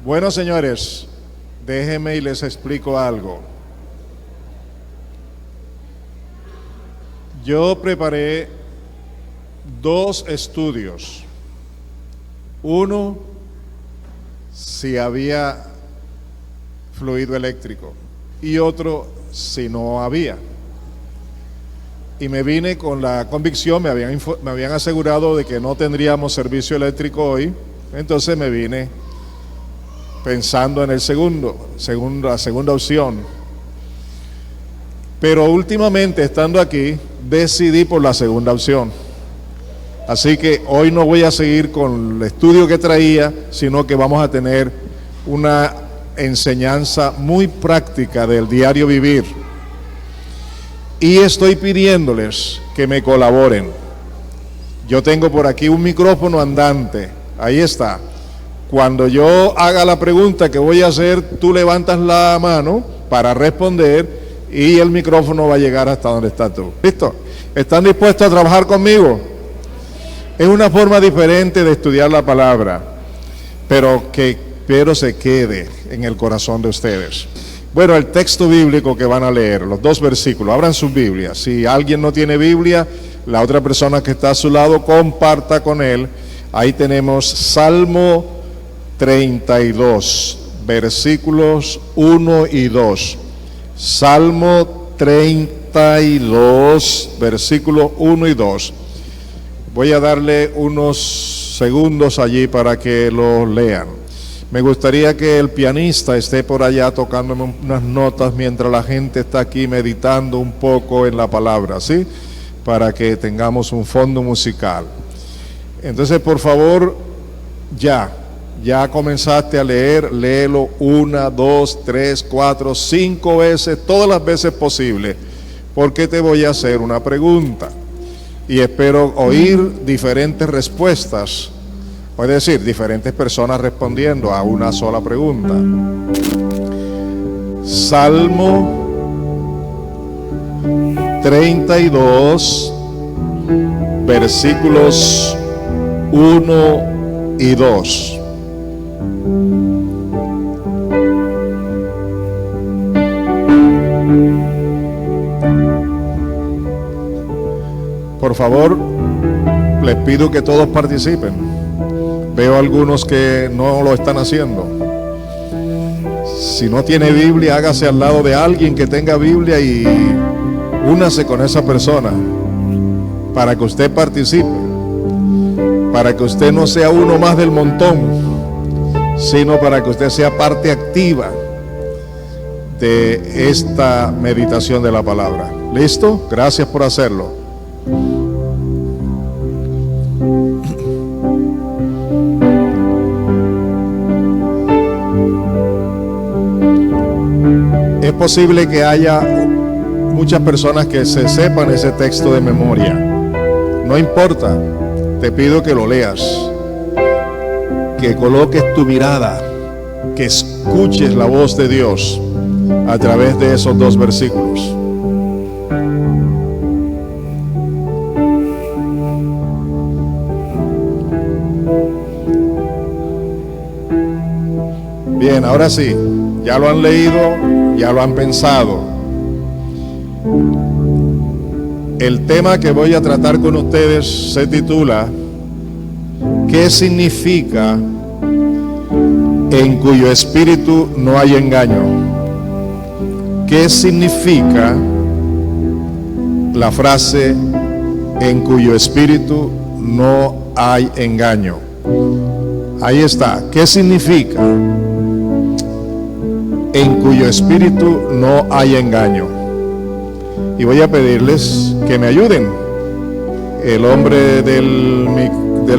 Bueno, señores, déjenme y les explico algo. Yo preparé 2 estudios. Uno, si había fluido eléctrico, y otro, si no había. Y me vine con la convicción, me habían asegurado de que no tendríamos servicio eléctrico hoy, entonces me vine pensando en la segunda opción. Pero últimamente, estando aquí, decidí por la segunda opción. Así que hoy no voy a seguir con el estudio que traía, sino que vamos a tener una enseñanza muy práctica del diario vivir. Y estoy pidiéndoles que me colaboren. Yo tengo por aquí un micrófono andante, ahí está. Cuando yo haga la pregunta que voy a hacer, tú levantas la mano para responder y el micrófono va a llegar hasta donde estás tú. ¿Listo? ¿Están dispuestos a trabajar conmigo? Es una forma diferente de estudiar la palabra, pero se quede en el corazón de ustedes. Bueno, el texto bíblico que van a leer, los 2 versículos, abran sus Biblias. Si alguien no tiene Biblia, la otra persona que está a su lado, comparta con él. Ahí tenemos Salmo 32, versículos 1 y 2. Salmo 32, versículos 1 y 2. Voy a darle unos segundos allí para que lo lean. Me gustaría que el pianista esté por allá tocándome unas notas mientras la gente está aquí meditando un poco en la palabra, ¿sí? Para que tengamos un fondo musical. Entonces, por favor, ya comenzaste a leer, léelo 1, 2, 3, 4, 5 veces, todas las veces posible, porque te voy a hacer una pregunta y espero oír diferentes respuestas, es decir, diferentes personas respondiendo a una sola pregunta. Salmo 32, versículos 1 y 2. Por favor, les pido que todos participen. Veo algunos que no lo están haciendo. Si no tiene Biblia, hágase al lado de alguien que tenga Biblia y únase con esa persona para que usted participe, para que usted no sea uno más del montón, sino para que usted sea parte activa de esta meditación de la palabra. ¿Listo? Gracias por hacerlo. Es posible que haya muchas personas que se sepan ese texto de memoria. No importa, te pido que lo leas, que coloques tu mirada, que escuches la voz de Dios a través de esos 2 versículos. Bien, ahora sí, ya lo han leído, ya lo han pensado. El tema que voy a tratar con ustedes se titula ¿qué significa en cuyo espíritu no hay engaño? ¿Qué significa la frase en cuyo espíritu no hay engaño? Ahí está. ¿Qué significa en cuyo espíritu no hay engaño? Y voy a pedirles que me ayuden. El hombre del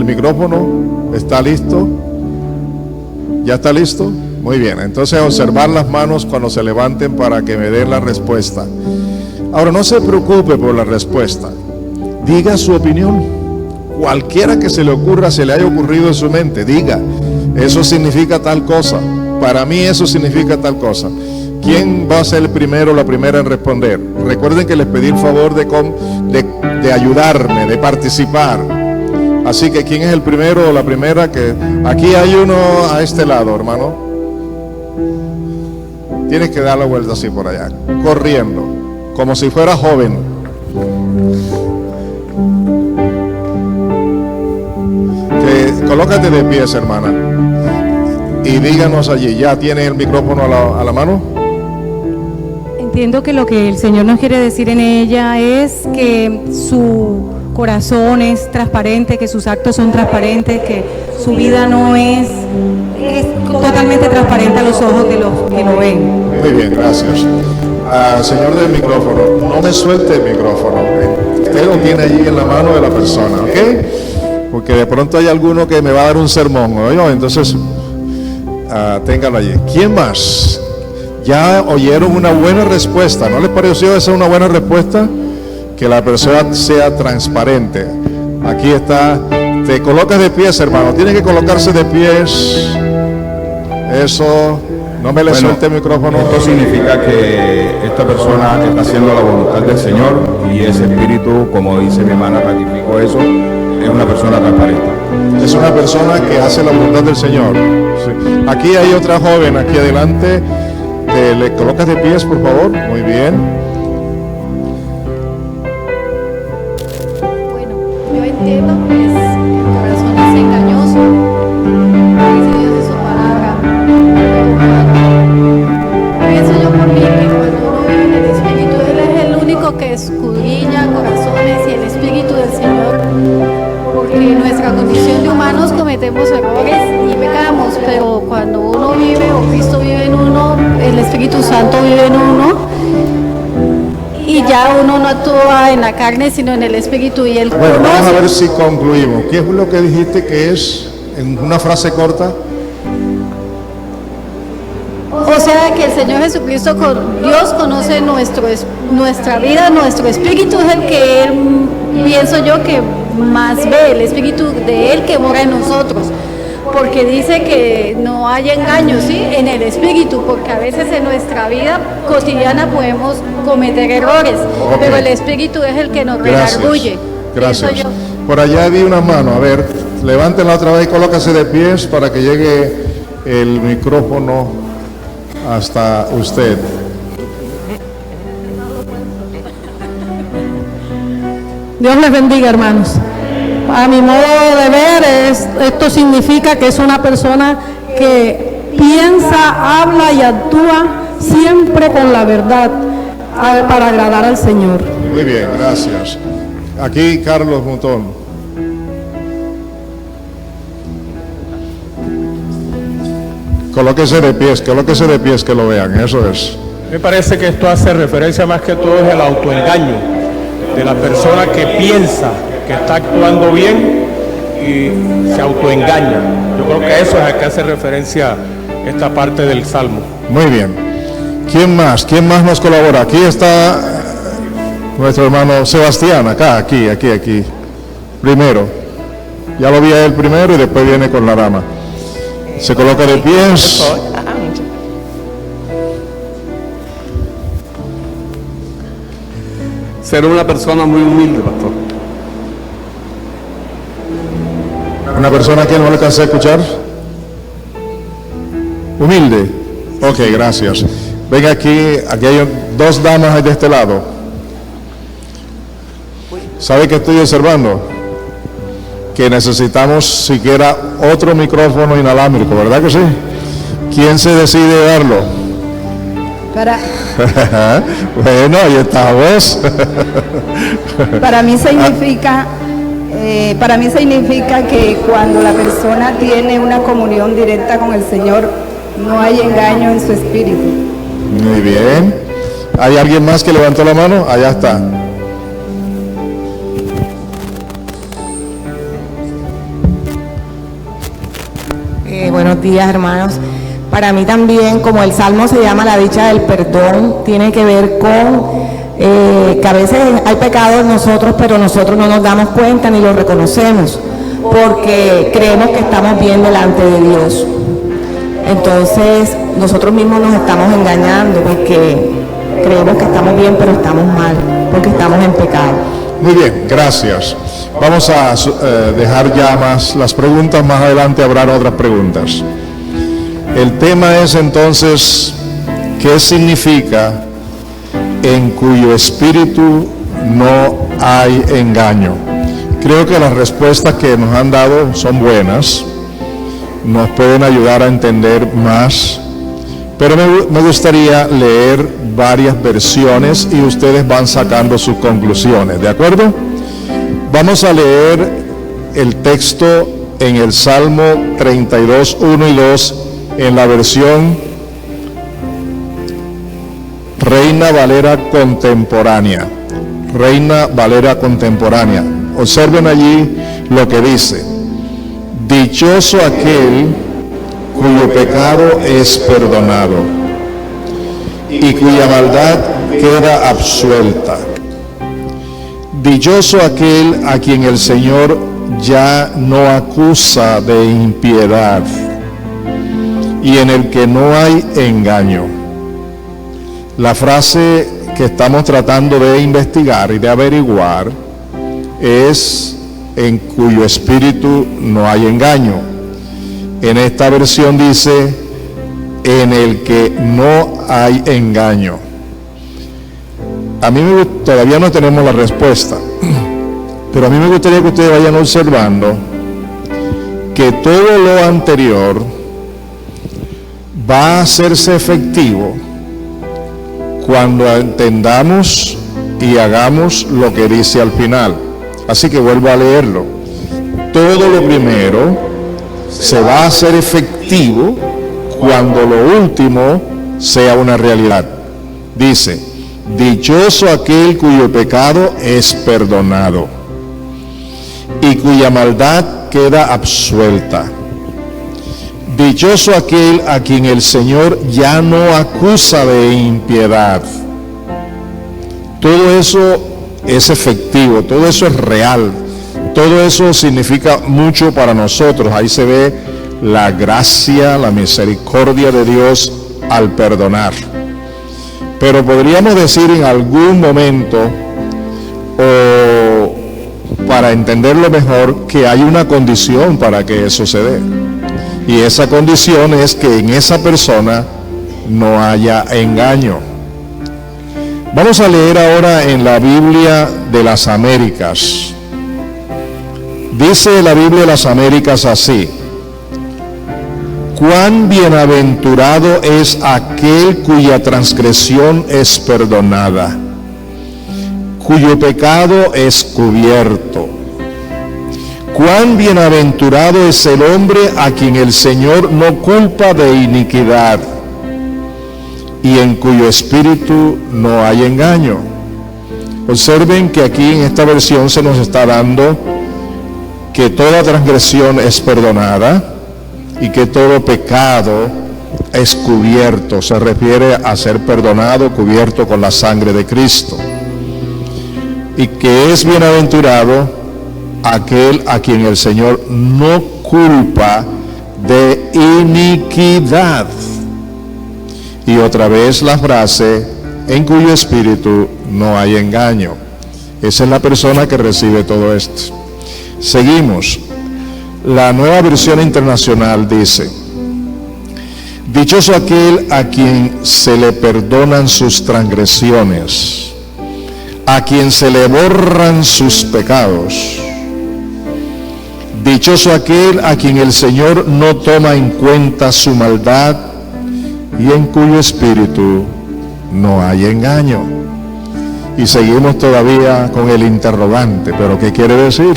micrófono está listo. ¿Ya está listo? Muy bien, entonces observar las manos cuando se levanten para que me den la respuesta. Ahora, no se preocupe por la respuesta, diga su opinión, cualquiera que se le ocurra, se le haya ocurrido en su mente, diga, eso significa tal cosa, para mí eso significa tal cosa. ¿Quién va a ser el primero o la primera en responder? Recuerden que les pedí el favor de ayudarme, de participar. Así que ¿quién es el primero o la primera? Que aquí hay uno a este lado, hermano. Tienes que dar la vuelta así por allá, corriendo, como si fuera joven. Colócate de pies, hermana, y díganos allí. ¿Ya tiene el micrófono a la mano? Entiendo que lo que el Señor nos quiere decir en ella es que su corazón es transparente, que sus actos son transparentes, que su vida no es totalmente transparente a los ojos de los que lo ven. Muy bien, gracias. Señor del micrófono, no me suelte el micrófono. Usted lo tiene allí en la mano de la persona, ¿ok? Porque de pronto hay alguno que me va a dar un sermón, ¿no? Entonces, téngalo allí. ¿Quién más? Ya oyeron una buena respuesta. ¿No les pareció esa una buena respuesta? Que la persona sea transparente. Aquí está. Te colocas de pies, hermano. Tiene que colocarse de pies. Eso. No me le suelte el micrófono. Esto significa que esta persona está haciendo la voluntad del Señor, y ese espíritu, como dice mi hermana, ratificó eso. Es una persona transparente. Es una persona que hace la voluntad del Señor. Sí. Aquí hay otra joven, aquí adelante. ¿Le colocas de pies, por favor? Muy bien. Bueno, yo entiendo que el corazón es engañoso. Dice Dios en su palabra. Pienso yo por mí que cuando uno vive en el Espíritu, Él es el único que escudriña corazones, y el Espíritu del Señor. Porque en nuestra condición de humanos cometemos errores y pecamos, pero cuando uno vive, o Cristo vive en uno, el Espíritu Santo vive en uno, y ya uno no actúa en la carne sino en el Espíritu, y Él Bueno, vamos a conoce. ver si concluimos. ¿Qué es lo que dijiste que es, en una frase corta? O sea que el Señor Jesucristo, Dios conoce nuestra vida, nuestro espíritu es el que Él, pienso yo, que más ve, el espíritu de Él que mora en nosotros. Porque dice que no hay engaño, ¿sí? En el espíritu, porque a veces en nuestra vida cotidiana podemos cometer errores, pero el espíritu es el que nos redarguye. Gracias. Pienso yo. Por allá vi una mano. A ver, levántenla otra vez y colócase de pies para que llegue el micrófono hasta usted. Dios les bendiga, hermanos. A mi modo de ver, esto significa que es una persona que piensa, habla y actúa siempre con la verdad para agradar al Señor. Muy bien, gracias. Aquí Carlos Montón. Colóquese de pies que lo vean, eso es. Me parece que esto hace referencia más que todo al autoengaño de la persona que piensa que está actuando bien y se autoengaña. Yo creo que eso es a que hace referencia esta parte del Salmo. Muy bien. ¿Quién más nos colabora? Aquí está nuestro hermano Sebastián, aquí. Primero. Ya lo vi a él primero y después viene con la dama. Se coloca de pies. Ser una persona muy humilde, pastor. Una persona que no le alcancé a escuchar. Humilde. Ok, gracias. Venga aquí hay dos damas de este lado. ¿Sabe qué estoy observando? Que necesitamos siquiera otro micrófono inalámbrico, ¿verdad que sí? ¿Quién se decide darlo? Bueno, ahí está vos. Para mí significa que cuando la persona tiene una comunión directa con el Señor, no hay engaño en su espíritu. Muy bien. ¿Hay alguien más que levantó la mano? Allá está. Buenos días, hermanos. Para mí también, como el Salmo se llama la dicha del perdón, tiene que ver con que a veces hay pecados en nosotros, pero nosotros no nos damos cuenta ni lo reconocemos, porque creemos que estamos bien delante de Dios. Entonces, nosotros mismos nos estamos engañando, porque creemos que estamos bien, pero estamos mal, porque estamos en pecado. Muy bien, gracias. Vamos a dejar ya más las preguntas, más adelante habrá otras preguntas. El tema es entonces, ¿qué significa en cuyo espíritu no hay engaño? Creo que las respuestas que nos han dado son buenas, nos pueden ayudar a entender más, pero me gustaría leer varias versiones y ustedes van sacando sus conclusiones, ¿de acuerdo? Vamos a leer el texto en el Salmo 32, 1 y 2, en la versión Reina Valera Contemporánea. Reina Valera Contemporánea. Observen allí lo que dice: dichoso aquel cuyo pecado es perdonado y cuya maldad queda absuelta. Dichoso aquel a quien el Señor ya no acusa de impiedad y en el que no hay engaño. La frase que estamos tratando de investigar y de averiguar es en cuyo espíritu no hay engaño. En esta versión dice en el que no hay engaño. A mí todavía no tenemos la respuesta, pero a mí me gustaría que ustedes vayan observando que todo lo anterior va a hacerse efectivo cuando entendamos y hagamos lo que dice al final. Así que vuelvo a leerlo. Todo lo primero se va a hacer efectivo cuando lo último sea una realidad. Dice: dichoso aquel cuyo pecado es perdonado y cuya maldad queda absuelta. Dichoso aquel a quien el Señor ya no acusa de impiedad. Todo eso es efectivo, todo eso es real, todo eso significa mucho para nosotros. Ahí se ve la gracia, la misericordia de Dios al perdonar. Pero podríamos decir en algún momento, o para entenderlo mejor, que hay una condición para que eso se dé. Y esa condición es que en esa persona no haya engaño. Vamos a leer ahora en la Biblia de las Américas. Dice la Biblia de las Américas así: cuán bienaventurado es aquel cuya transgresión es perdonada, cuyo pecado es cubierto. Cuán bienaventurado es el hombre a quien el Señor no culpa de iniquidad y en cuyo espíritu no hay engaño. Observen que aquí en esta versión se nos está dando que toda transgresión es perdonada y que todo pecado es cubierto. Se refiere a ser perdonado, cubierto con la sangre de Cristo. Y que es bienaventurado aquel a quien el Señor no culpa de iniquidad. Y otra vez la frase, en cuyo espíritu no hay engaño. Esa es la persona que recibe todo esto. Seguimos. La Nueva Versión Internacional dice: dichoso aquel a quien se le perdonan sus transgresiones, a quien se le borran sus pecados. Dichoso aquel a quien el Señor no toma en cuenta su maldad y en cuyo espíritu no hay engaño. Y seguimos todavía con el interrogante, ¿pero qué quiere decir?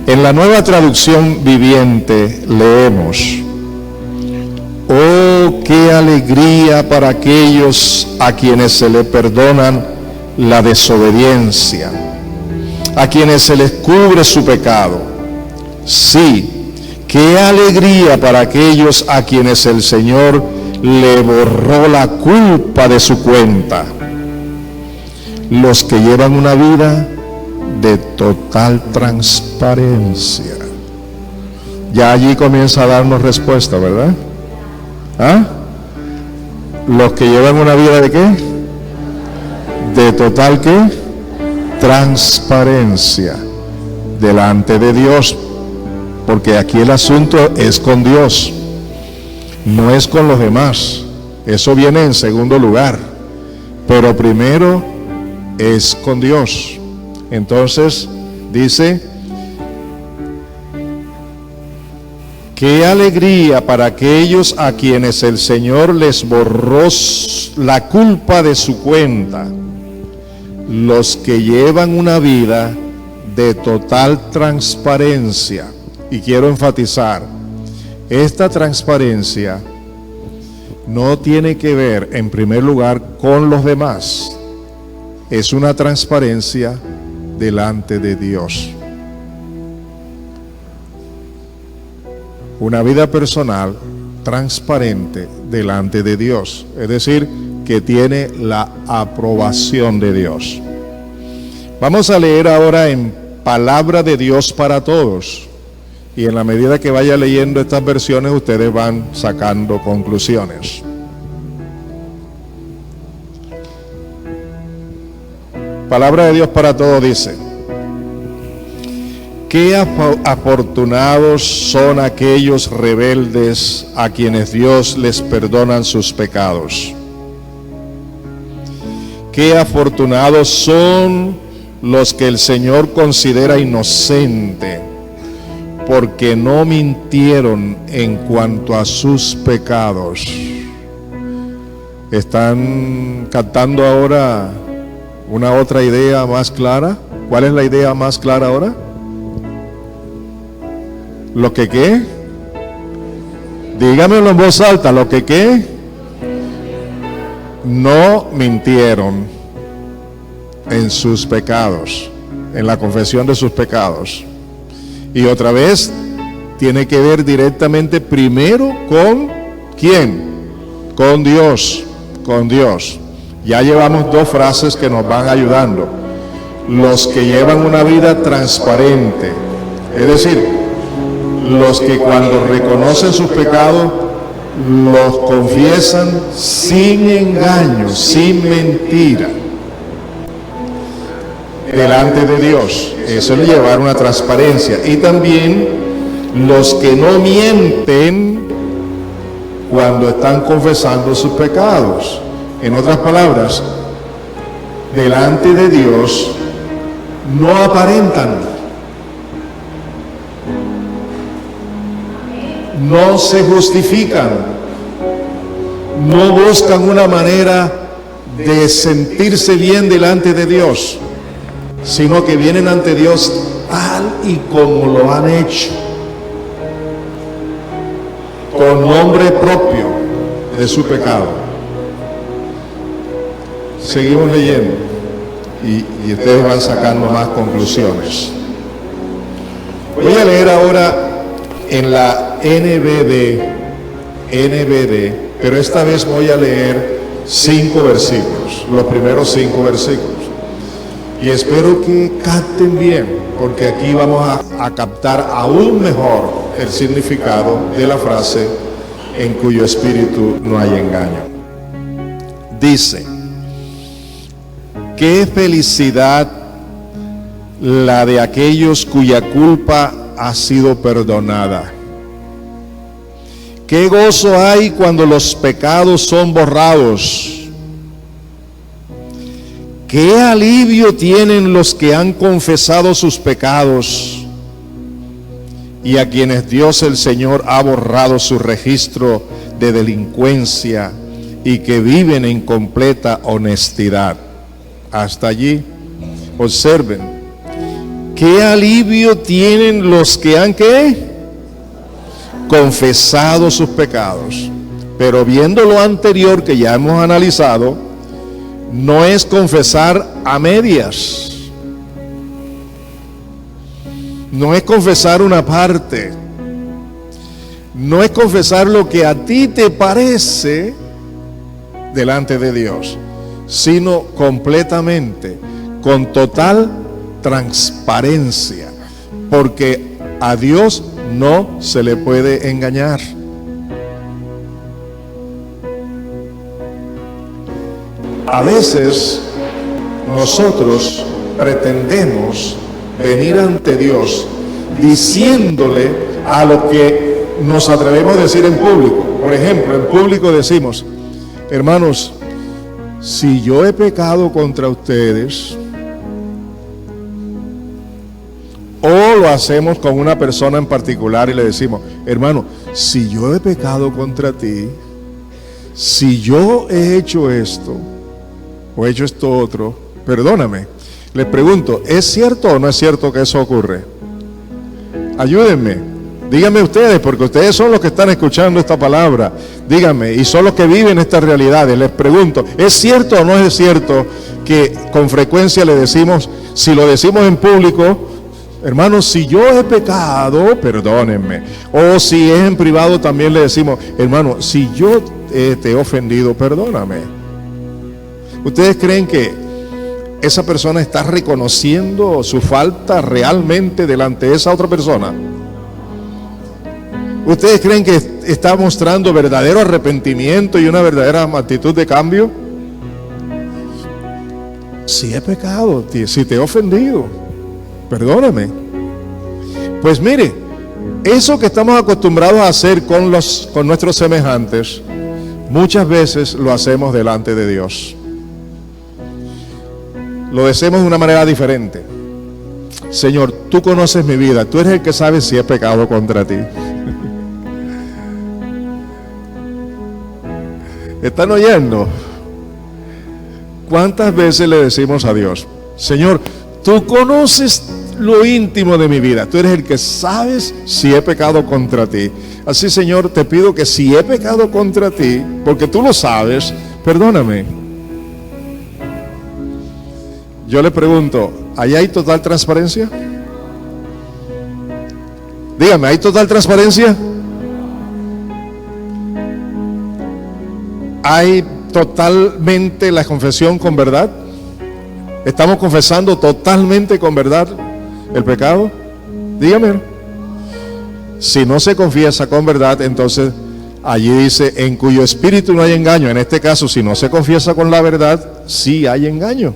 En la Nueva Traducción Viviente leemos: oh, qué alegría para aquellos a quienes se le perdonan la desobediencia, a quienes se les cubre su pecado. Sí, qué alegría para aquellos a quienes el Señor le borró la culpa de su cuenta. Los que llevan una vida de total transparencia. Ya allí comienza a darnos respuesta, ¿verdad? ¿Ah? Los que llevan una vida de ¿qué? De total ¿qué? Transparencia delante de Dios. porque aquí el asunto es con Dios, no es con los demás. Eso viene en segundo lugar, pero primero es con Dios. Entonces dice: qué alegría para aquellos a quienes el Señor les borró la culpa de su cuenta, los que llevan una vida de total transparencia. Y quiero enfatizar, esta transparencia no tiene que ver en primer lugar con los demás, es una transparencia delante de Dios. Una vida personal transparente delante de Dios, es decir, que tiene la aprobación de Dios. Vamos a leer ahora en Palabra de Dios para Todos, y en la medida que vaya leyendo estas versiones ustedes van sacando conclusiones. Palabra de Dios para Todos dice: qué afortunados son aquellos rebeldes a quienes Dios les perdonan sus pecados. Qué afortunados son los que el Señor considera inocente, porque no mintieron en cuanto a sus pecados. ¿Están captando ahora una otra idea más clara? ¿Cuál es la idea más clara ahora? ¿Lo que qué? Dígamelo en voz alta. ¿Lo que qué? No mintieron en sus pecados, en la confesión de sus pecados. Y otra vez, tiene que ver directamente primero con ¿quién? Con Dios, con Dios. Ya llevamos dos frases que nos van ayudando. Los que llevan una vida transparente, es decir, los que cuando reconocen sus pecados, los confiesan sin engaño, sin mentira, delante de Dios. Eso es llevar una transparencia. Y también los que no mienten cuando están confesando sus pecados. En otras palabras, delante de Dios no aparentan, no se justifican, no buscan una manera de sentirse bien delante de Dios, sino que vienen ante Dios tal y como lo han hecho, con nombre propio de su pecado. Seguimos leyendo y ustedes van sacando más conclusiones. Voy a leer ahora en la NBD, pero esta vez voy a leer 5 versículos, los primeros 5 versículos. Y espero que capten bien, porque aquí vamos a captar aún mejor el significado de la frase: en cuyo espíritu no hay engaño. Dice: qué felicidad la de aquellos cuya culpa ha sido perdonada. Qué gozo hay cuando los pecados son borrados. Qué alivio tienen los que han confesado sus pecados y a quienes Dios el Señor ha borrado su registro de delincuencia y que viven en completa honestidad. Hasta allí, observen, qué alivio tienen los que han ¿qué? Confesado sus pecados. Pero viendo lo anterior que ya hemos analizado, no es confesar a medias, no es confesar una parte, no es confesar lo que a ti te parece delante de Dios, sino completamente, con total transparencia, porque a Dios no se le puede engañar. A veces nosotros pretendemos venir ante Dios diciéndole a lo que nos atrevemos a decir en público. Por ejemplo, en público decimos: hermanos, si yo he pecado contra ustedes, o lo hacemos con una persona en particular y le decimos: hermano, si yo he pecado contra ti, si yo he hecho esto o he hecho esto otro, perdóname. Les pregunto, ¿es cierto o no es cierto que eso ocurre? Ayúdenme, díganme ustedes, porque ustedes son los que están escuchando esta palabra. Díganme, y son los que viven estas realidades. Les pregunto, ¿es cierto o no es cierto que con frecuencia le decimos, si lo decimos en público: hermanos, si yo he pecado, perdónenme? O si es en privado, también le decimos: hermano, si yo te he ofendido, perdóname. ¿Ustedes creen que esa persona está reconociendo su falta realmente delante de esa otra persona? ¿Ustedes creen que está mostrando verdadero arrepentimiento y una verdadera actitud de cambio? Si he pecado, si te he ofendido, perdóname. Pues mire, eso que estamos acostumbrados a hacer con nuestros semejantes, muchas veces lo hacemos delante de Dios. Lo hacemos de una manera diferente. Señor, tú conoces mi vida, tú eres el que sabe si he pecado contra ti. ¿Están oyendo? ¿Cuántas veces le decimos a Dios: Señor, tú conoces lo íntimo de mi vida, tú eres el que sabes si he pecado contra ti? Así, Señor, te pido que si he pecado contra ti, porque tú lo sabes, perdóname. Yo le pregunto, ¿allá hay total transparencia? Dígame, ¿hay total transparencia? ¿Hay totalmente la confesión con verdad? ¿Estamos confesando totalmente con verdad el pecado? Dígame. Si no se confiesa con verdad, entonces allí dice: en cuyo espíritu no hay engaño. En este caso, si no se confiesa con la verdad, sí hay engaño.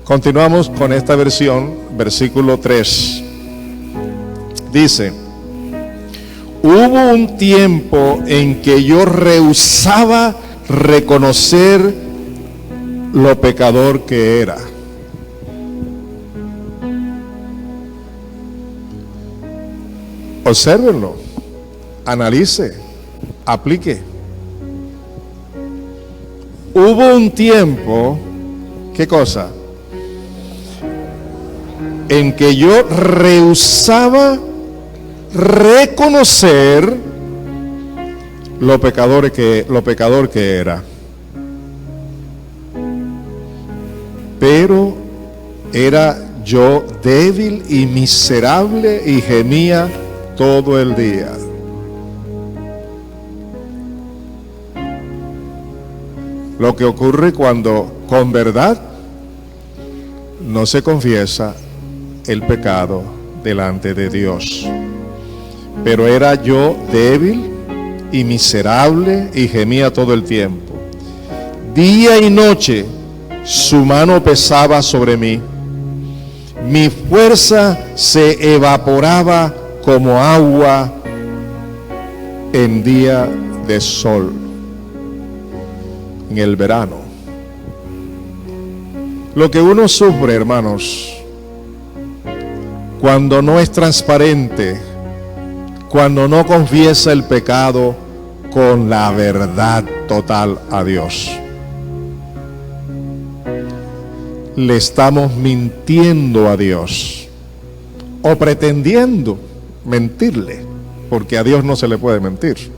Continuamos con esta versión, versículo 3. Dice: hubo un tiempo en que yo rehusaba reconocer lo pecador que era. Obsérvenlo, analice, aplique. Hubo un tiempo, ¿qué cosa? En que yo rehusaba reconocer lo pecador que era. Pero era yo débil y miserable y gemía todo el día. Lo que ocurre cuando con verdad no se confiesa el pecado delante de Dios. Pero era yo débil y miserable y gemía todo el tiempo. Día y noche su mano pesaba sobre mí. Mi fuerza se evaporaba como agua en día de sol, en el verano. Lo que uno sufre, hermanos, cuando no es transparente, cuando no confiesa el pecado con la verdad total a Dios. Le estamos mintiendo a Dios o pretendiendo mentirle, porque a Dios no se le puede mentir.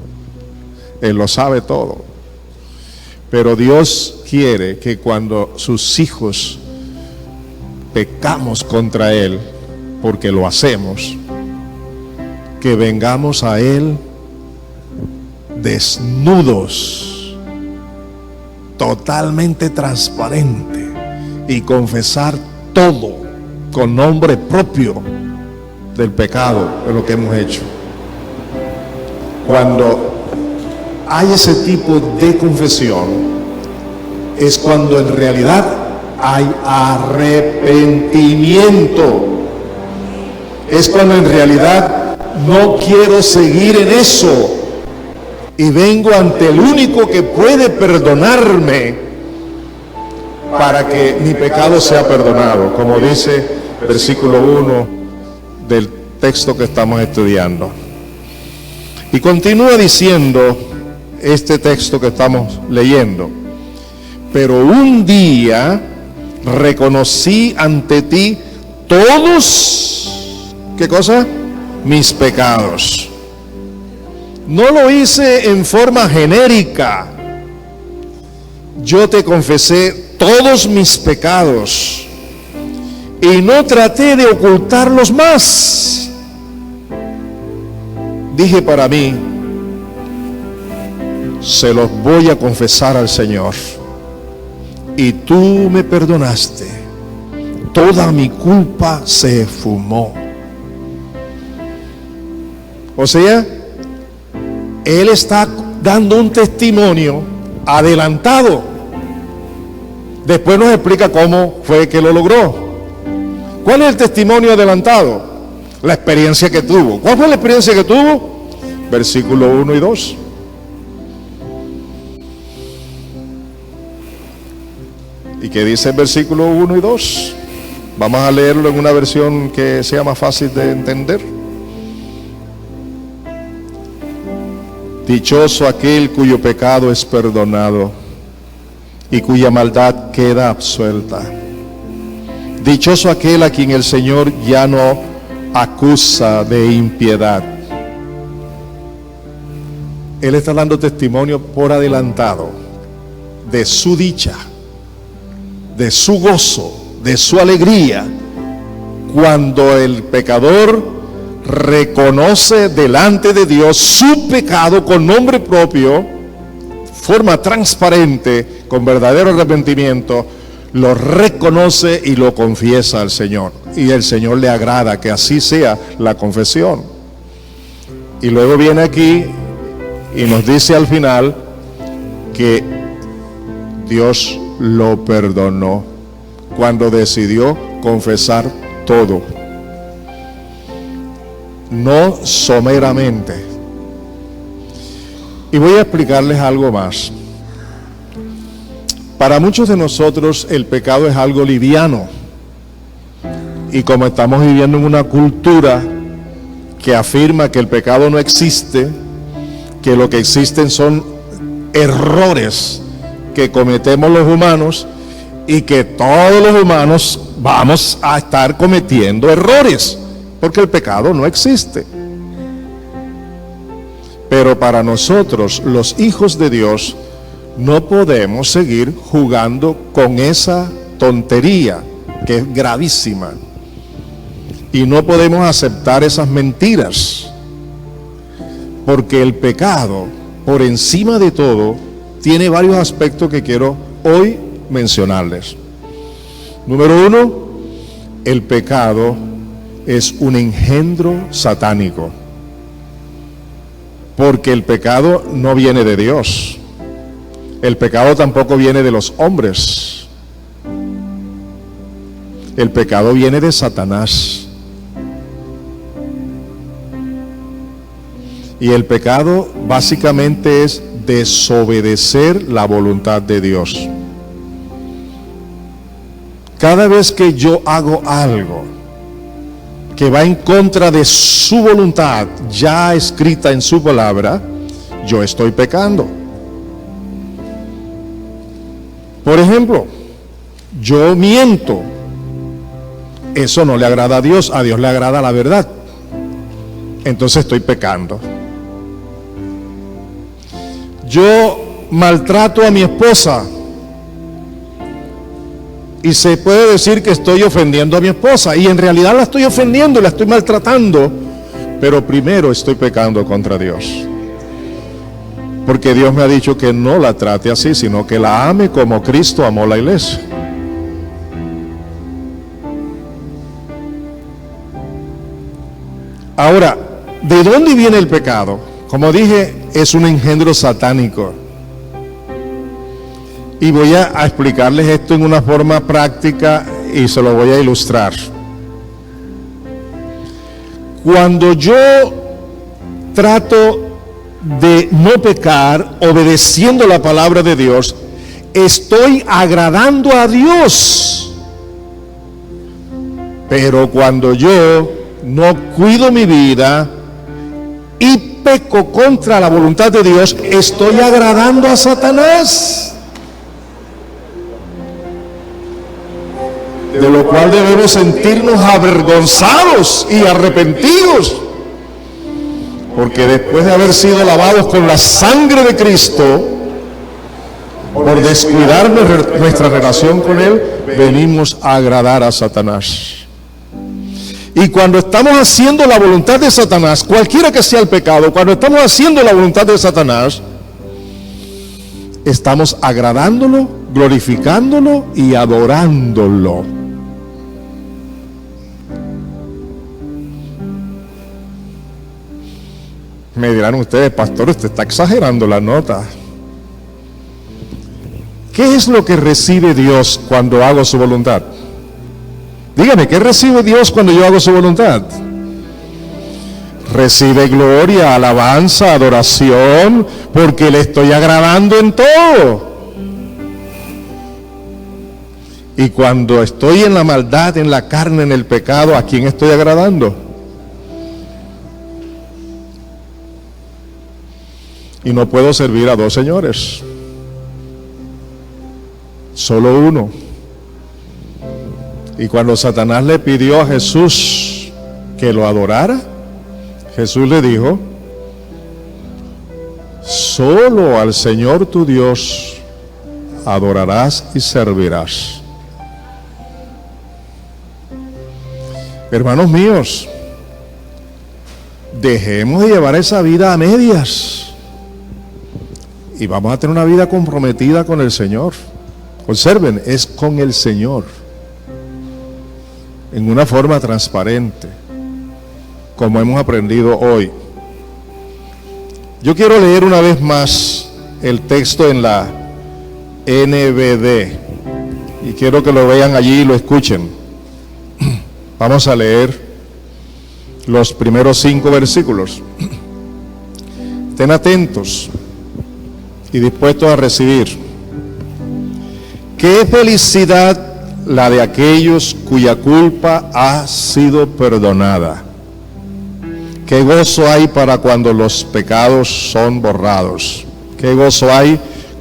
Él lo sabe todo. Pero Dios quiere que cuando sus hijos pecamos contra Él, porque lo hacemos, que vengamos a Él desnudos, totalmente transparente, y confesar todo con nombre propio del pecado de lo que hemos hecho. Cuando hay ese tipo de confesión, es cuando en realidad hay arrepentimiento. Es cuando en realidad no quiero seguir en eso y vengo ante el único que puede perdonarme para que mi pecado sea perdonado, como dice versículo 1 del texto que estamos estudiando. Y continúa diciendo este texto que estamos leyendo: pero un día reconocí ante ti todos, ¿qué cosa? Mis pecados. No lo hice en forma genérica. Yo te confesé todos mis pecados y no traté de ocultarlos más. Dije para mí, se los voy a confesar al Señor. Y tú me perdonaste. Toda mi culpa se esfumó. O sea, Él está dando un testimonio adelantado. Después nos explica cómo fue que lo logró. ¿Cuál es el testimonio adelantado? La experiencia que tuvo. ¿Cuál fue la experiencia que tuvo? Versículo 1 y 2. ¿Y qué dice el versículo 1 y 2? Vamos a leerlo en una versión que sea más fácil de entender. Dichoso aquel cuyo pecado es perdonado y cuya maldad queda absuelta. Dichoso aquel a quien el Señor ya no acusa de impiedad. Él está dando testimonio por adelantado de su dicha, de su gozo, de su alegría, cuando el pecador reconoce delante de Dios su pecado con nombre propio, forma transparente, con verdadero arrepentimiento, lo reconoce y lo confiesa al Señor. Y el Señor le agrada que así sea la confesión. Y luego viene aquí y nos dice al final que Dios lo perdonó cuando decidió confesar todo. No someramente. Y voy a explicarles algo más. Para muchos de nosotros el pecado es algo liviano. Y como estamos viviendo en una cultura que afirma que el pecado no existe, que lo que existen son errores que cometemos los humanos y que todos los humanos vamos a estar cometiendo errores, porque el pecado no existe. Pero para nosotros, los hijos de Dios, no podemos seguir jugando con esa tontería que es gravísima. Y no podemos aceptar esas mentiras, porque el pecado, por encima de todo, tiene varios aspectos que quiero hoy mencionarles. Número 1, el pecado es un engendro satánico, porque el pecado no viene de Dios. El pecado tampoco viene de los hombres. El pecado viene de Satanás. Y el pecado básicamente es desobedecer la voluntad de Dios. Cada vez que yo hago algo que va en contra de su voluntad ya escrita en su palabra, yo estoy pecando. Por ejemplo, yo miento. Eso no le agrada a Dios le agrada la verdad. Entonces estoy pecando. Yo maltrato a mi esposa y se puede decir que estoy ofendiendo a mi esposa, y en realidad la estoy ofendiendo, la estoy maltratando, pero primero estoy pecando contra Dios, porque Dios me ha dicho que no la trate así, sino que la ame como Cristo amó la iglesia. Ahora, ¿de dónde viene el pecado? Como dije, es un engendro satánico. Y voy a explicarles esto en una forma práctica y se lo voy a ilustrar. Cuando yo trato de no pecar, obedeciendo la palabra de Dios, estoy agradando a Dios. Pero cuando yo no cuido mi vida y peco contra la voluntad de Dios, estoy agradando a Satanás. De lo cual debemos sentirnos avergonzados y arrepentidos, porque después de haber sido lavados con la sangre de Cristo, por descuidar nuestra relación con Él, venimos a agradar a Satanás. Y cuando estamos haciendo la voluntad de Satanás, cualquiera que sea el pecado, cuando estamos haciendo la voluntad de Satanás, estamos agradándolo, glorificándolo y adorándolo. Me dirán ustedes, pastor, usted está exagerando la nota. ¿Qué es lo que recibe Dios cuando hago su voluntad? Dígame, ¿qué recibe Dios cuando yo hago su voluntad? Recibe gloria, alabanza, adoración, porque le estoy agradando en todo. Y cuando estoy en la maldad, en la carne, en el pecado, ¿a quién estoy agradando? Y no puedo servir a dos señores, solo uno. Y cuando Satanás le pidió a Jesús que lo adorara, Jesús le dijo: solo al Señor tu Dios adorarás y servirás. Hermanos míos, dejemos de llevar esa vida a medias y vamos a tener una vida comprometida con el Señor. Observen, es con el Señor, en una forma transparente, como hemos aprendido hoy. Yo quiero leer una vez más el texto en la NBD y quiero que lo vean allí y lo escuchen. Vamos a leer los primeros 5 versículos. Estén atentos y dispuestos a recibir. Qué felicidad la de aquellos cuya culpa ha sido perdonada. Qué gozo hay para cuando los pecados son borrados. Qué gozo hay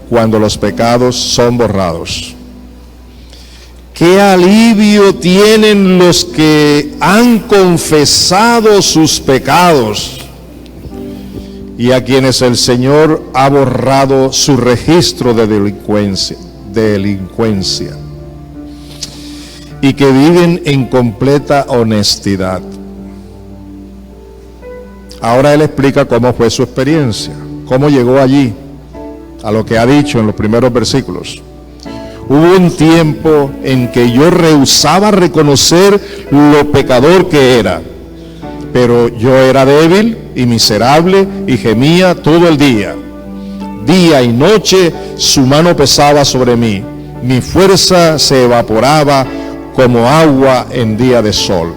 cuando los pecados son borrados. Qué alivio tienen los que han confesado sus pecados y a quienes el Señor ha borrado su registro de delincuencia y que viven en completa honestidad. Ahora él explica cómo fue su experiencia, cómo llegó allí, a lo que ha dicho en los primeros versículos. Hubo un tiempo en que yo rehusaba reconocer lo pecador que era, pero yo era débil y miserable y gemía todo el día. Día y noche su mano pesaba sobre mí, mi fuerza se evaporaba como agua en día de sol.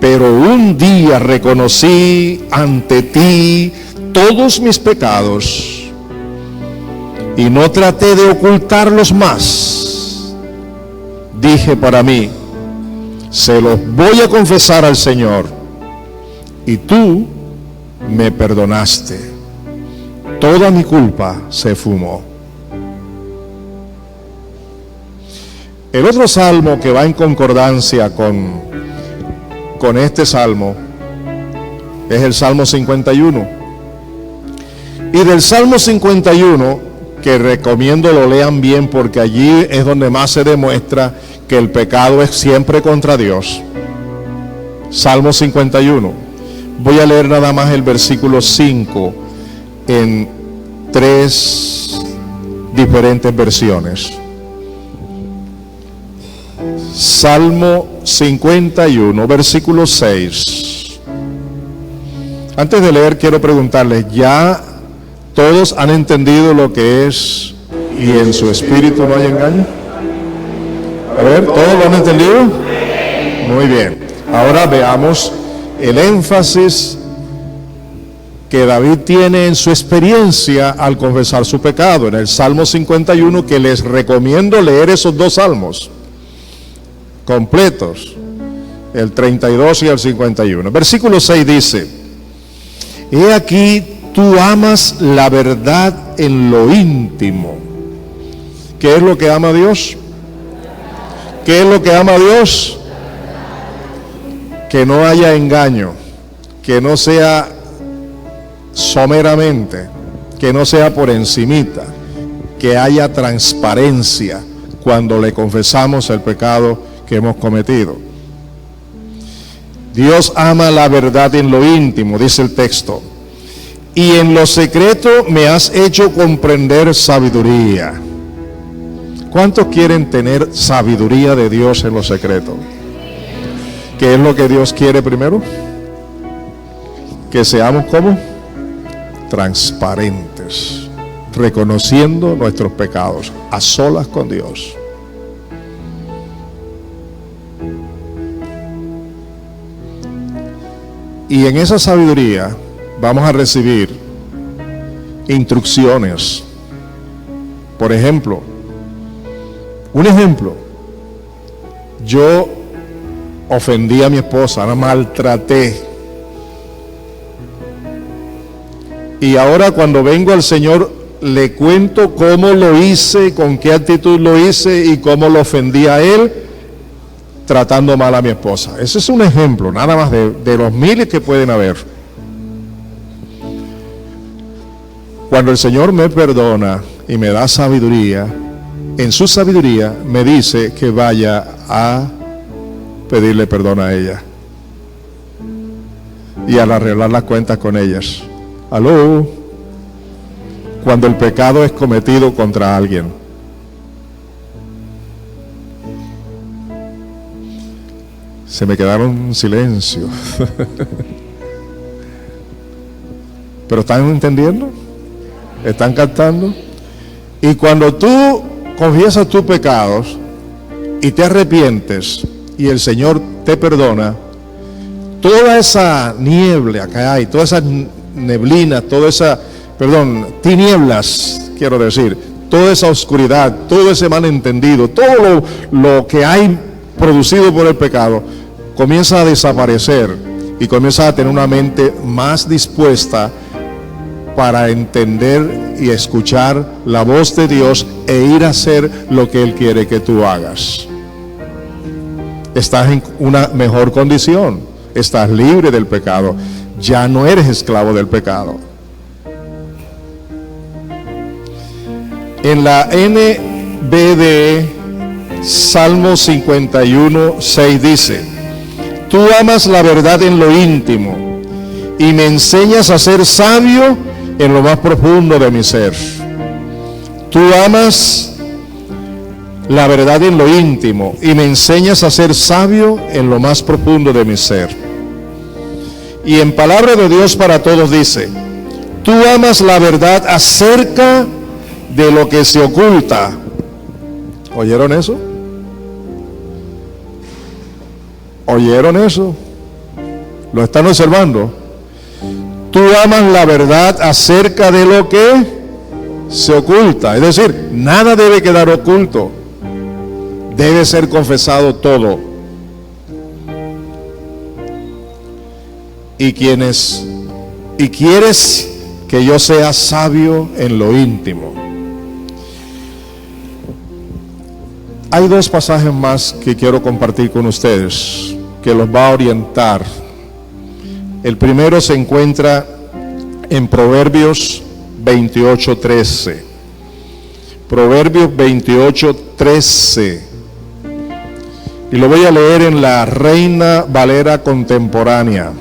Pero un día reconocí ante ti todos mis pecados y no traté de ocultarlos más. Dije para mí: se los voy a confesar al Señor, y tú me perdonaste. Toda mi culpa se fumó. El otro salmo que va en concordancia con este salmo es el Salmo 51. Y del Salmo 51, que recomiendo lo lean bien porque allí es donde más se demuestra que el pecado es siempre contra Dios. Salmo 51. Voy a leer nada más el versículo 5 en 3 diferentes versiones. Salmo 51, versículo 6. Antes de leer, quiero preguntarles, ¿ya todos han entendido lo que es y en su espíritu no hay engaño. A ver, ¿todos lo han entendido? Muy bien. Ahora veamos el énfasis que David tiene en su experiencia al confesar su pecado, en el Salmo 51, que les recomiendo leer esos dos salmos completos, el 32 y el 51. Versículo 6 dice: he aquí, tú amas la verdad en lo íntimo. ¿Qué es lo que ama Dios? ¿Qué es lo que ama Dios? Que no haya engaño, que no sea someramente, que no sea por encimita, que haya transparencia cuando le confesamos el pecado que hemos cometido. Dios ama la verdad en lo íntimo, dice el texto, y en lo secreto me has hecho comprender sabiduría. ¿Cuántos quieren tener sabiduría de Dios en lo secreto? ¿Qué es lo que Dios quiere primero? Que seamos como transparentes, reconociendo nuestros pecados, a solas con Dios. Y en esa sabiduría vamos a recibir instrucciones. Por ejemplo, yo ofendí a mi esposa, la maltraté. Y ahora cuando vengo al Señor, le cuento cómo lo hice, con qué actitud lo hice y cómo lo ofendí a Él, tratando mal a mi esposa. Ese es un ejemplo, nada más de los miles que pueden haber. Cuando el Señor me perdona y me da sabiduría, en su sabiduría me dice que vaya a pedirle perdón a ella y al arreglar las cuentas con ellas. ¿Aló? Cuando el pecado es cometido contra alguien. Se me quedaron en silencio. ¿Pero están entendiendo? ¿Están captando? Y cuando tú confiesas tus pecados y te arrepientes y el Señor te perdona, toda esa niebla que hay, toda esa neblina, tinieblas, quiero decir, toda esa oscuridad, todo ese malentendido, todo lo que hay producido por el pecado, comienza a desaparecer y comienza a tener una mente más dispuesta para entender y escuchar la voz de Dios e ir a hacer lo que Él quiere que tú hagas. Estás en una mejor condición, estás libre del pecado, ya no eres esclavo del pecado. En la NBD, Salmo 51, 6 dice: tú amas la verdad en lo íntimo y me enseñas a ser sabio en lo más profundo de mi ser. Tú amas la verdad en lo íntimo y me enseñas a ser sabio en lo más profundo de mi ser. Y en Palabra de Dios para Todos dice: tú amas la verdad acerca de lo que se oculta. ¿Oyeron eso? ¿Oyeron eso? ¿Lo están observando? Tú amas la verdad acerca de lo que se oculta. Es decir, nada debe quedar oculto. Debe ser confesado todo. Y quieres que yo sea sabio en lo íntimo. Hay dos pasajes más que quiero compartir con ustedes, que los va a orientar. El primero se encuentra en Proverbios 28:13. Proverbios 28:13. Y lo voy a leer en la Reina Valera contemporánea.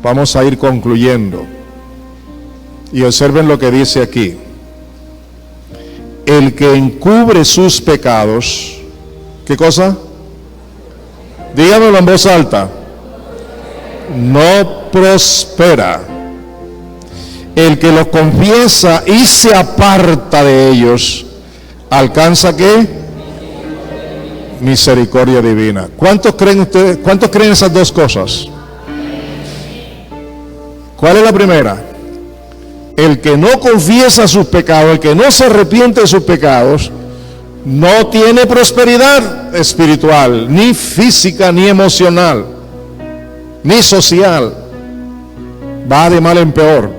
Vamos a ir concluyendo. Y observen lo que dice aquí. El que encubre sus pecados, ¿qué cosa? Dígamelo en voz alta. No prospera. El que los confiesa y se aparta de ellos, ¿alcanza qué? Misericordia divina. ¿Cuántos creen ustedes? ¿Cuántos creen esas dos cosas? ¿Cuál es la primera? El que no confiesa sus pecados, el que no se arrepiente de sus pecados, no tiene prosperidad espiritual, ni física, ni emocional, ni social. Va de mal en peor.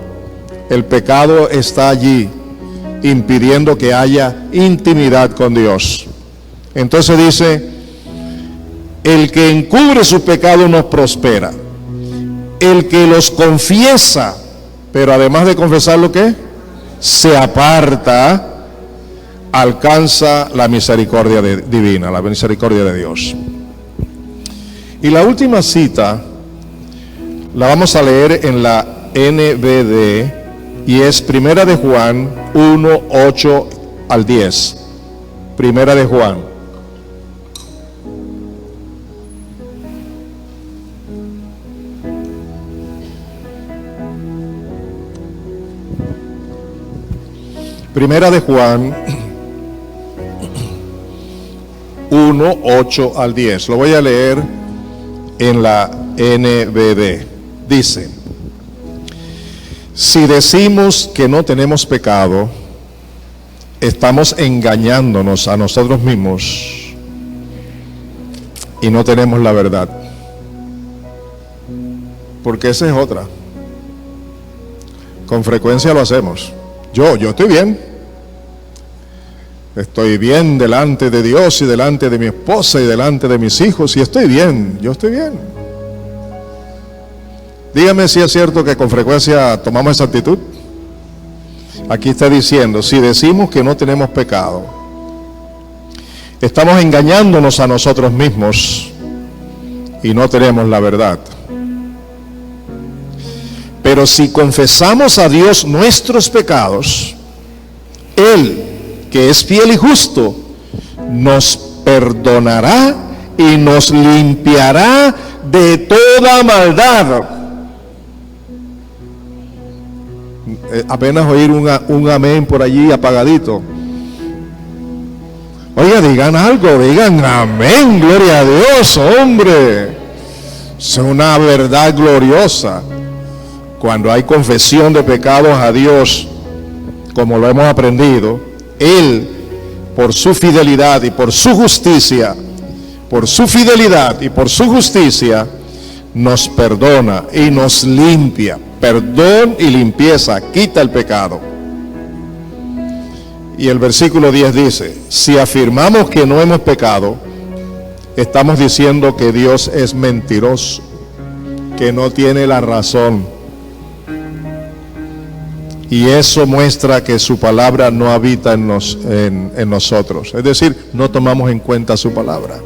El pecado está allí, impidiendo que haya intimidad con Dios. Entonces dice, el que encubre sus pecados no prospera. El que los confiesa, pero además de confesarlo, ¿qué? Se aparta, alcanza la misericordia divina, la misericordia de Dios. Y la última cita la vamos a leer en la NBD y es Primera de Juan 1, 8 al 10. Primera de Juan. Primera de Juan 1, 8 al 10. Lo voy a leer en la NBD. Dice: si decimos que no tenemos pecado, estamos engañándonos a nosotros mismos y no tenemos la verdad. Porque esa es otra. Con frecuencia lo hacemos. Yo estoy bien. Estoy bien delante de Dios y delante de mi esposa y delante de mis hijos, y estoy bien, yo estoy bien. Dígame si es cierto que con frecuencia tomamos esa actitud. Aquí está diciendo, si decimos que no tenemos pecado, estamos engañándonos a nosotros mismos y no tenemos la verdad. Pero si confesamos a Dios nuestros pecados, Él, que es fiel y justo, nos perdonará y nos limpiará de toda maldad. Apenas oír un amén por allí apagadito. Oiga, digan algo, digan amén, gloria a Dios, hombre. Es una verdad gloriosa. Cuando hay confesión de pecados a Dios, como lo hemos aprendido, Él, por su fidelidad y por su justicia, por su fidelidad y por su justicia, nos perdona y nos limpia. Perdón y limpieza, quita el pecado. Y el versículo 10 dice, si afirmamos que no hemos pecado, estamos diciendo que Dios es mentiroso, que no tiene la razón. Y eso muestra que su palabra no habita en nosotros. Es decir, no tomamos en cuenta su palabra.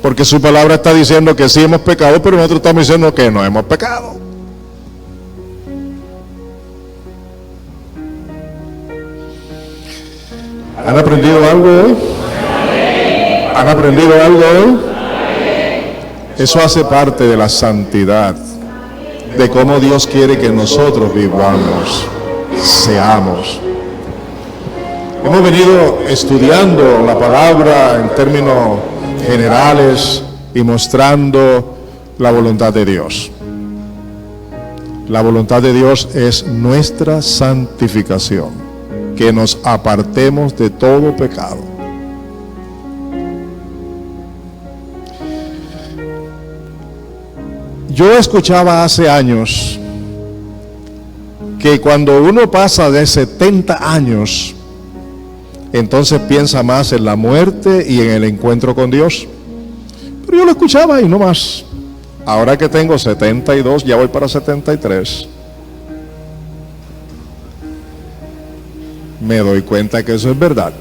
Porque su palabra está diciendo que sí hemos pecado, pero nosotros estamos diciendo que no hemos pecado. ¿Han aprendido algo hoy? ¿Han aprendido algo hoy? Eso hace parte de la santidad, de cómo Dios quiere que nosotros vivamos, seamos. Hemos venido estudiando la palabra en términos generales y mostrando la voluntad de Dios. La voluntad de Dios es nuestra santificación, que nos apartemos de todo pecado. Yo escuchaba hace años que cuando uno pasa de 70 años, entonces piensa más en la muerte y en el encuentro con Dios. Pero yo lo escuchaba y no más. Ahora que tengo 72, ya voy para 73, me doy cuenta que eso es verdad.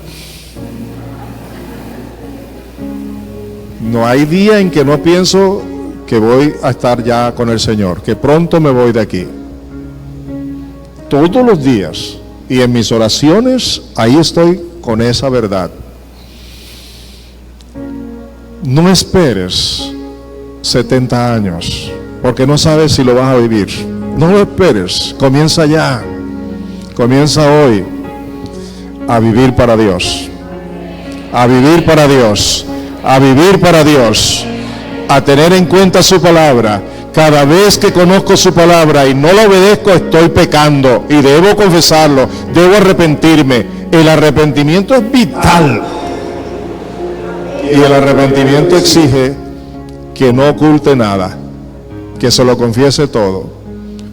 No hay día en que no pienso que voy a estar ya con el Señor, que pronto me voy de aquí. Todos los días, y en mis oraciones, ahí estoy con esa verdad. No esperes 70 años, porque no sabes si lo vas a vivir. No lo esperes, comienza ya, comienza hoy a vivir para Dios, a vivir para Dios, a vivir para Dios, a tener en cuenta su palabra. Cada vez que conozco su palabra y no la obedezco, estoy pecando y debo confesarlo, debo arrepentirme. El arrepentimiento es vital y el arrepentimiento exige que no oculte nada, que se lo confiese todo,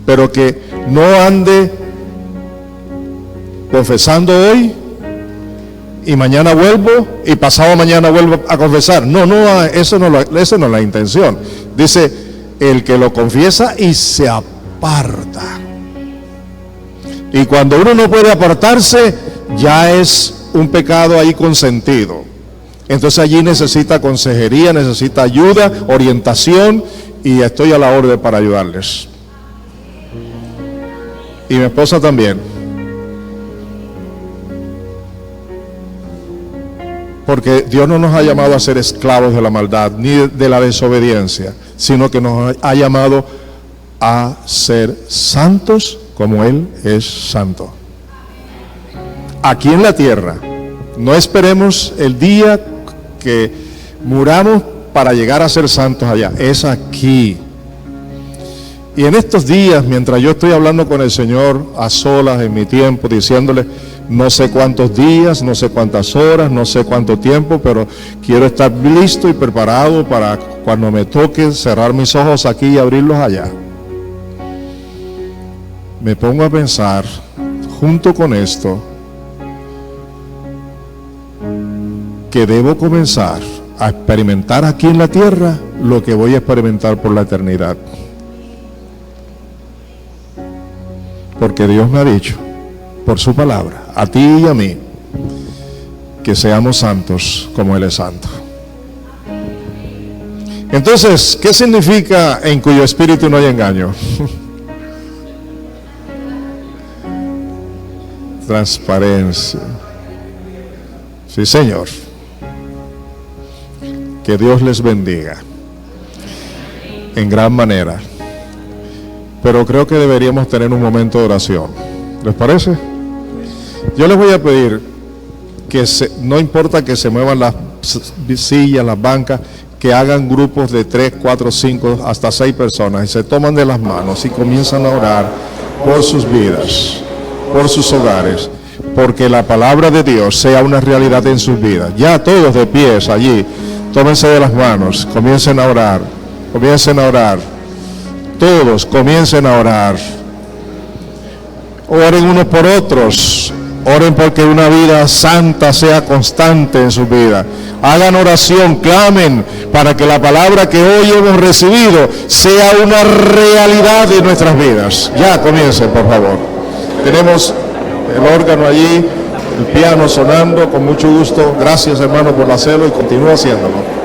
pero que no ande confesando hoy y mañana vuelvo y pasado mañana vuelvo a confesar. No, eso no es la intención. Dice, el que lo confiesa y se aparta. Y cuando uno no puede apartarse, ya es un pecado ahí consentido. Entonces allí necesita consejería, necesita ayuda, orientación, y estoy a la orden para ayudarles. Y mi esposa también. Porque Dios no nos ha llamado a ser esclavos de la maldad ni de la desobediencia, sino que nos ha llamado a ser santos como Él es santo. Aquí en la tierra, no esperemos el día que muramos para llegar a ser santos allá, es aquí. Y en estos días, mientras yo estoy hablando con el Señor a solas en mi tiempo, diciéndole, no sé cuántos días, no sé cuántas horas, no sé cuánto tiempo, pero quiero estar listo y preparado para cuando me toque cerrar mis ojos aquí y abrirlos allá. Me pongo a pensar, junto con esto, que debo comenzar a experimentar aquí en la tierra lo que voy a experimentar por la eternidad. Porque Dios me ha dicho, por su palabra, a ti y a mí, que seamos santos como Él es santo. Entonces, ¿qué significa en cuyo espíritu no hay engaño? Transparencia. Sí, Señor. Que Dios les bendiga en gran manera. Pero creo que deberíamos tener un momento de oración. ¿Les parece? Yo les voy a pedir que no importa que se muevan las sillas, las bancas, que hagan grupos de 3, 4, 5, hasta 6 personas y se toman de las manos y comienzan a orar por sus vidas, por sus hogares, porque la palabra de Dios sea una realidad en sus vidas. Ya todos de pies allí, tómense de las manos, comiencen a orar, todos comiencen a orar. Oren unos por otros, oren porque una vida santa sea constante en su vida. Hagan oración, clamen para que la palabra que hoy hemos recibido sea una realidad de nuestras vidas. Ya comiencen, por favor. Tenemos el órgano allí, el piano sonando, con mucho gusto. Gracias, hermano, por hacerlo y continúa haciéndolo.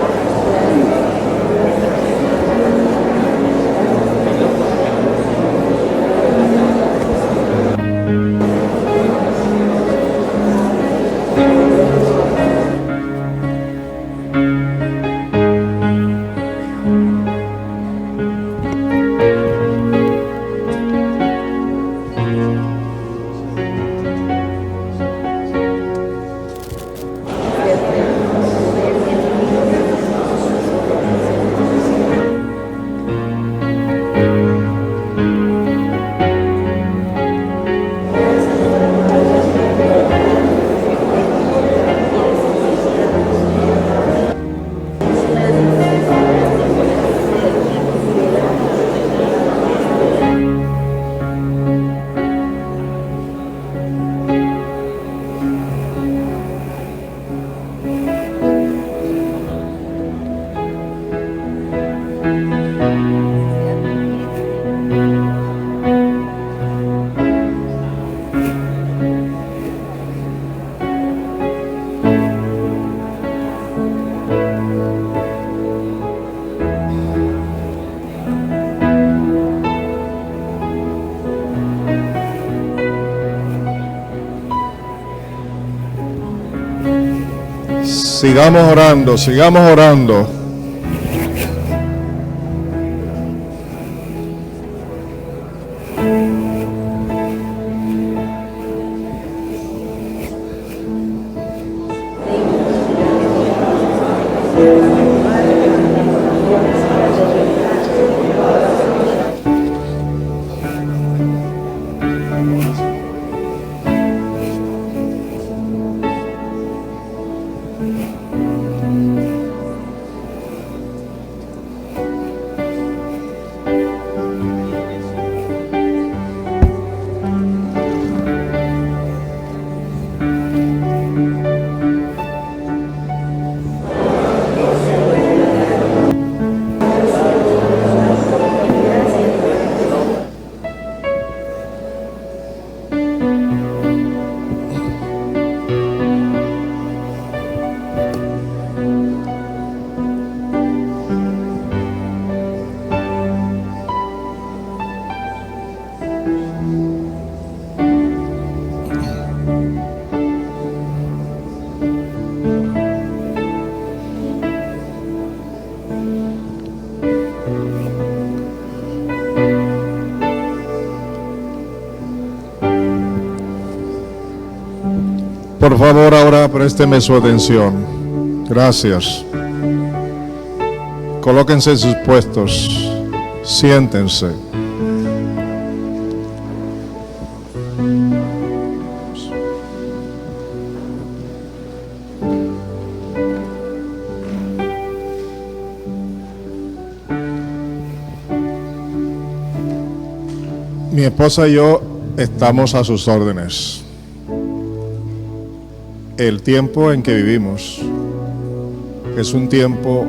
Sigamos orando, sigamos orando. Por favor, ahora présteme su atención. Gracias. Colóquense en sus puestos. Siéntense. Mi esposa y yo estamos a sus órdenes. El tiempo en que vivimos es un tiempo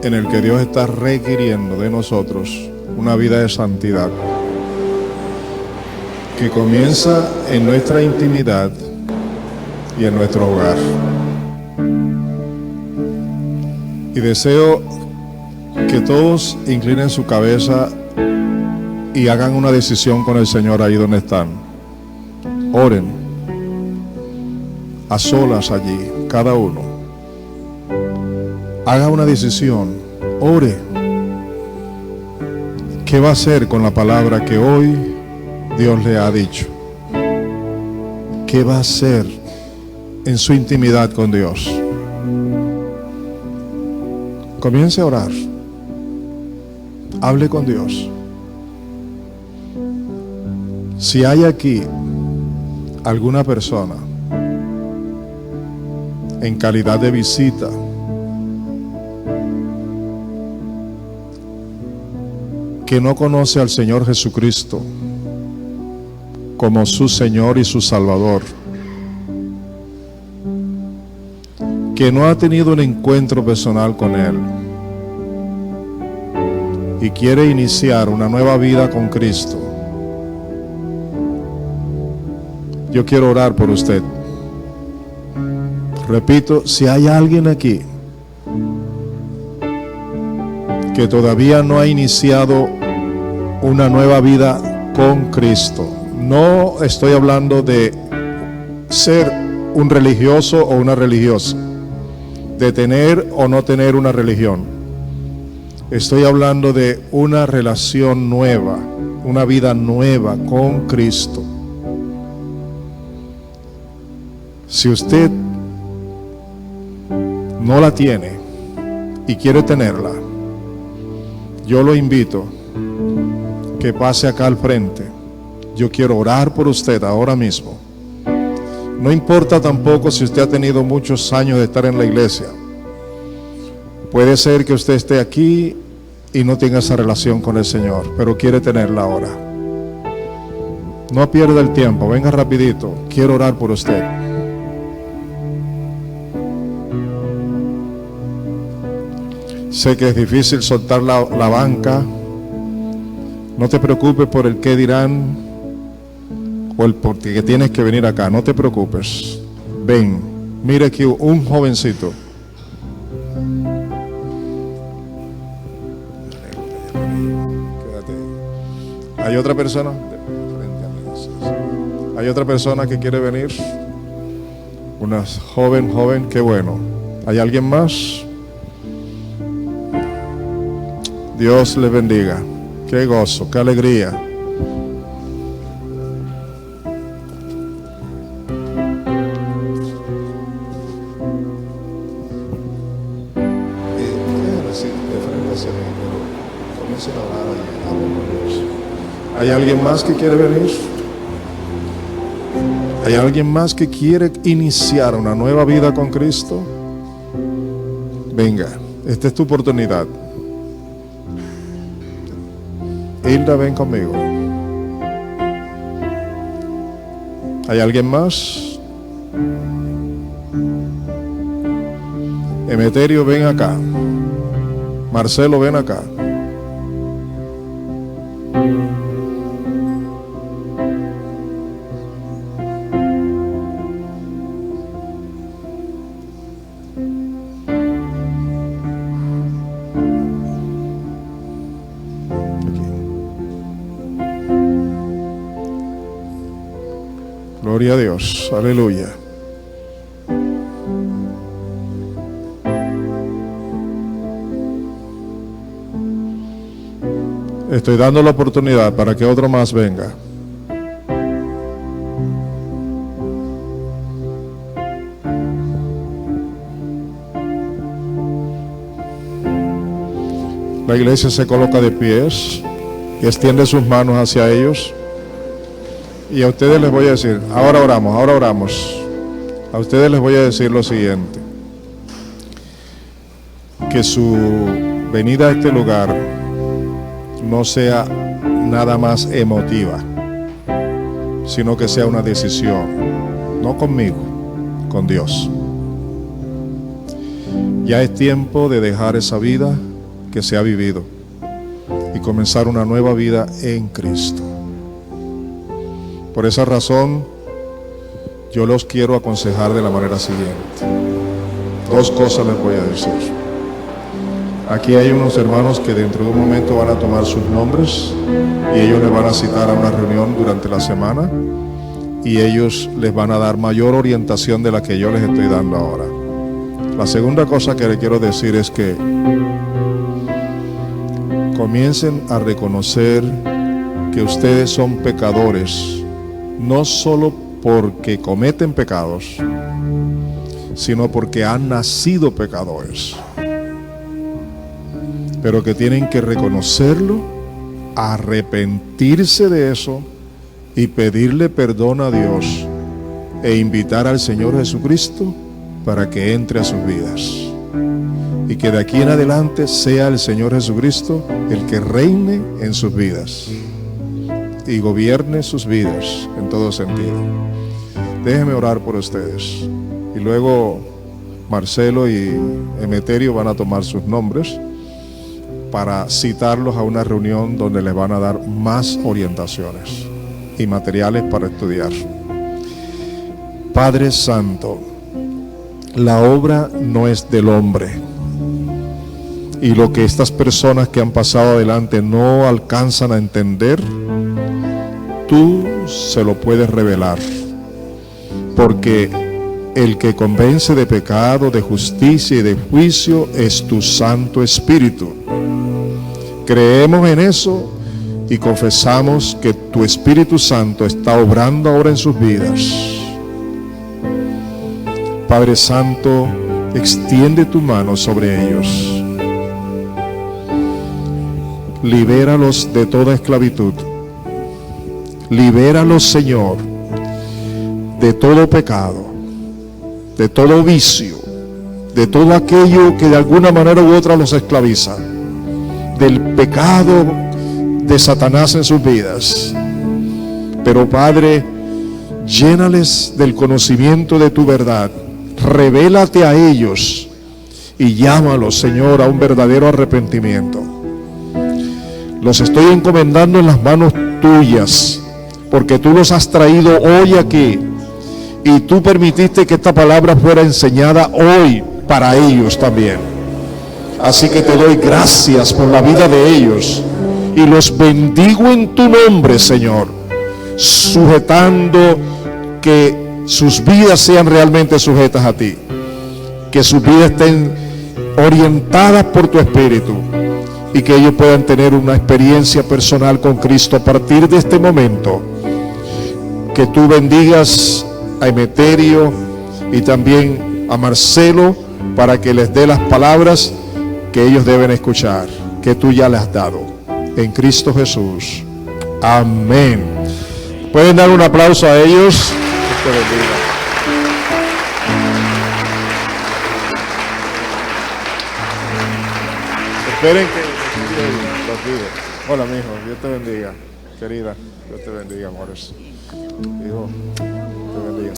en el que Dios está requiriendo de nosotros una vida de santidad que comienza en nuestra intimidad y en nuestro hogar. Y deseo que todos inclinen su cabeza y hagan una decisión con el Señor ahí donde están. Oren a solas allí, cada uno. Haga una decisión, ore. ¿Qué va a hacer con la palabra que hoy Dios le ha dicho? ¿Qué va a hacer en su intimidad con Dios? Comience a orar. Hable con Dios. Si hay aquí alguna persona en calidad de visita que no conoce al Señor Jesucristo como su Señor y su Salvador, que no ha tenido un encuentro personal con Él y quiere iniciar una nueva vida con Cristo, yo quiero orar por usted. Repito, si hay alguien aquí que todavía no ha iniciado una nueva vida con Cristo, no estoy hablando de ser un religioso o una religiosa, de tener o no tener una religión. Estoy hablando de una relación nueva, una vida nueva con Cristo. Si usted no la tiene y quiere tenerla, yo lo invito que pase acá al frente. Yo quiero orar por usted ahora mismo. No importa tampoco si usted ha tenido muchos años de estar en la iglesia. Puede ser que usted esté aquí y no tenga esa relación con el Señor, pero quiere tenerla ahora. No pierda el tiempo, venga rapidito. Quiero orar por usted. Sé que es difícil soltar la banca. No te preocupes por el qué dirán o el por qué tienes que venir acá. No te preocupes. Ven, mira aquí un jovencito. Quédate. ¿Hay otra persona? ¿Hay otra persona que quiere venir? Una joven, qué bueno. ¿Hay alguien más? Dios le bendiga. Qué gozo, qué alegría. ¿Hay alguien más que quiere venir? ¿Hay alguien más que quiere iniciar una nueva vida con Cristo? Venga, esta es tu oportunidad. Hilda, ven conmigo. ¿Hay alguien más? Emeterio, ven acá. Marcelo, ven acá. Gloria a Dios, aleluya. Estoy dando la oportunidad para que otro más venga. La iglesia se coloca de pies y extiende sus manos hacia ellos. Y a ustedes les voy a decir, ahora oramos. A ustedes les voy a decir lo siguiente: que su venida a este lugar no sea nada más emotiva, sino que sea una decisión, no conmigo, con Dios. Ya es tiempo de dejar esa vida que se ha vivido y comenzar una nueva vida en Cristo. Por esa razón, yo los quiero aconsejar de la manera siguiente. Dos cosas les voy a decir. Aquí hay unos hermanos que dentro de un momento van a tomar sus nombres y ellos les van a citar a una reunión durante la semana y ellos les van a dar mayor orientación de la que yo les estoy dando ahora. La segunda cosa que les quiero decir es que comiencen a reconocer que ustedes son pecadores, no solo porque cometen pecados, sino porque han nacido pecadores, pero que tienen que reconocerlo, arrepentirse de eso y pedirle perdón a Dios e invitar al Señor Jesucristo para que entre a sus vidas. Y que de aquí en adelante sea el Señor Jesucristo el que reine en sus vidas y gobierne sus vidas en todo sentido. Déjenme orar por ustedes. Y luego Marcelo y Emeterio van a tomar sus nombres para citarlos a una reunión donde les van a dar más orientaciones y materiales para estudiar. Padre Santo, la obra no es del hombre. Y lo que estas personas que han pasado adelante no alcanzan a entender, tú se lo puedes revelar. Porque el que convence de pecado, de justicia y de juicio es tu Santo Espíritu. Creemos en eso y confesamos que tu Espíritu Santo está obrando ahora en sus vidas. Padre Santo, extiende tu mano sobre ellos. Libéralos de toda esclavitud. Libéralos, Señor, de todo pecado, de todo vicio, de todo aquello que de alguna manera u otra los esclaviza, del pecado de Satanás en sus vidas. Pero Padre, llénales del conocimiento de tu verdad. Revélate a ellos y llámalos, Señor, a un verdadero arrepentimiento. Los estoy encomendando en las manos tuyas, porque tú los has traído hoy aquí y tú permitiste que esta palabra fuera enseñada hoy para ellos también. Así que te doy gracias por la vida de ellos y los bendigo en tu nombre, Señor, sujetando que sus vidas sean realmente sujetas a ti, que sus vidas estén orientadas por tu Espíritu y que ellos puedan tener una experiencia personal con Cristo a partir de este momento. Que tú bendigas a Emeterio y también a Marcelo para que les dé las palabras que ellos deben escuchar, que tú ya les has dado. En Cristo Jesús. Amén. ¿Pueden dar un aplauso a ellos? Dios te bendiga. Esperen que los digo. Hola, mijo. Dios te bendiga. Querida, Dios te bendiga, amores. Hijo, te bendiga.